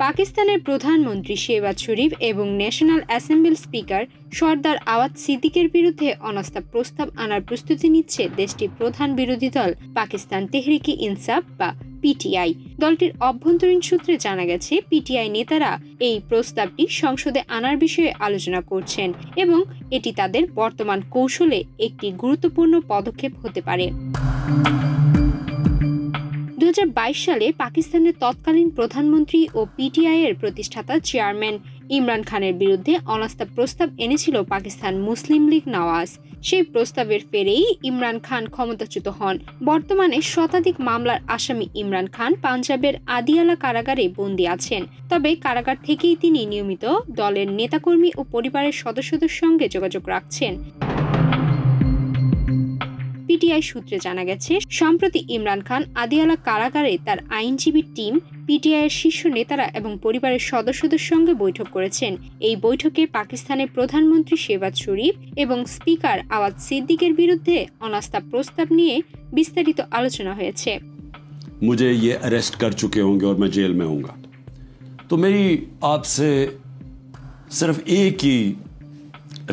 পাকিস্তানের প্রধানমন্ত্রী শেহবাজ শরীফ এবং ন্যাশনাল অ্যাসেম্বলির স্পিকার সরদার আওয়াজ সিদ্দিকের বিরুদ্ধে অনাস্থা প্রস্তাব আনার প্রস্তুতি নিচ্ছে দেশটির প্রধান বিরোধী দল পাকিস্তান তেহরিকে ইনসাফ বা পিটিআই। দলটির অভ্যন্তরীণ সূত্রে জানা গেছে, পিটিআই নেতারা এই প্রস্তাবটি সংসদে আনার বিষয়ে আলোচনা করছেন এবং এটি তাদের বর্তমান কৌশলে একটি গুরুত্বপূর্ণ পদক্ষেপ হতে পারে। 2022 সালে পাকিস্তানের তৎকালীন প্রধানমন্ত্রী ও পিটিআই এর প্রতিষ্ঠাতা চেয়ারম্যান ইমরান খানের বিরুদ্ধে অনাস্থা প্রস্তাব এনেছিল পাকিস্তান মুসলিম লীগ নওয়াজ। সেই প্রস্তাবের ফেরেই ইমরান খান ক্ষমতাচ্যুত হন। বর্তমানে শতাধিক মামলার আসামি ইমরান খান পাঞ্জাবের আদিয়ালা কারাগারে বন্দী আছেন। তবে কারাগার থেকেই তিনি নিয়মিত দলের নেতাকর্মী ও পরিবারের সদস্যদের সঙ্গে যোগাযোগ রাখছেন। পিটিআই সূত্রে জানা গেছে, সম্প্রতি ইমরান খান আদিয়ালা কারাগারে তার আইনজীবী টিম, পিটিআই এর শীর্ষ নেতারা এবং পরিবারের সদস্যদের সঙ্গে বৈঠক করেছেন। এই বৈঠকে পাকিস্তানের প্রধানমন্ত্রী শেহবাজ শরীফ এবং স্পিকার আওয়াজ সিদ্দিকের বিরুদ্ধে অনাস্থা প্রস্তাব নিয়ে বিস্তারিত আলোচনা হয়েছে। मुझे ये अरेस्ट कर चुके होंगे और मैं जेल में होऊंगा, तो मेरी आपसे सिर्फ एक ही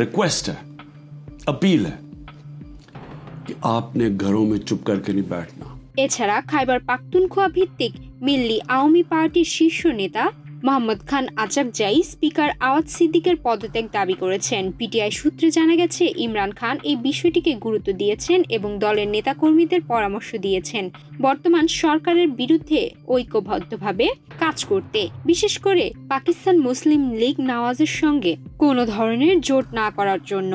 रिक्वेस्ट है, अपील है कि आपने घरों में चुप करके नहीं बैठना। এছাড়া খাইবার পাখতুনখোয়া ভিত্তিক মিল্লি আওয়ামী পার্টির শীর্ষ নেতা মোহাম্মদ খান আচাকজাই স্পিকার আওয়াজ সিদ্দিকের পদত্যাগ দাবি করেছেন। পিটিআই সূত্রে জানা গেছে, ইমরান খান এই বিষয়টিকে গুরুত্ব দিয়েছেন এবং দলের নেতাকর্মীদের পরামর্শ দিয়েছেন বর্তমান সরকারের বিরুদ্ধে ঐক্যবদ্ধভাবে কাজ করতে, বিশেষ করে পাকিস্তান মুসলিম লীগ নওয়াজের সঙ্গে কোনো ধরনের জোট না করার জন্য।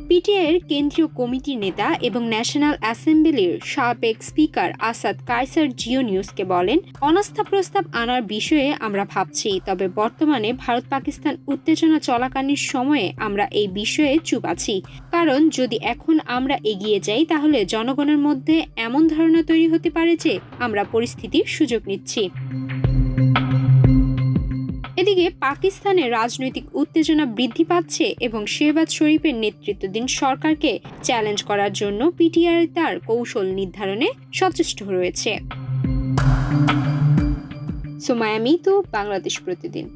পিটিআই এর কেন্দ্রীয় কমিটির নেতা এবং ন্যাশনাল অ্যাসেম্বলির সাবেক স্পিকার আসাদ কায়সার জিও নিউজকে বলেন, অনাস্থা প্রস্তাব আনার বিষয়ে আমরা ভাবছি, তবে বর্তমানে ভারত পাকিস্তান উত্তেজনা চলাকালীন সময়ে আমরা এই বিষয়ে চুপ আছি, কারণ যদি এখন আমরা এগিয়ে যাই তাহলে জনগণের মধ্যে এমন ধারণা তৈরি হতে পারে যে আমরা পরিস্থিতির সুযোগ নিচ্ছি। এদিকে পাকিস্তানের রাজনৈতিক উত্তেজনা বৃদ্ধি পাচ্ছে এবং শেহবাজ শরীফের নেতৃত্বাধীন সরকারকে চ্যালেঞ্জ করার জন্য পিটিআই তার কৌশল নির্ধারণে সচেষ্ট রয়েছে। সোমায়া মিতু, বাংলাদেশ প্রতিদিন।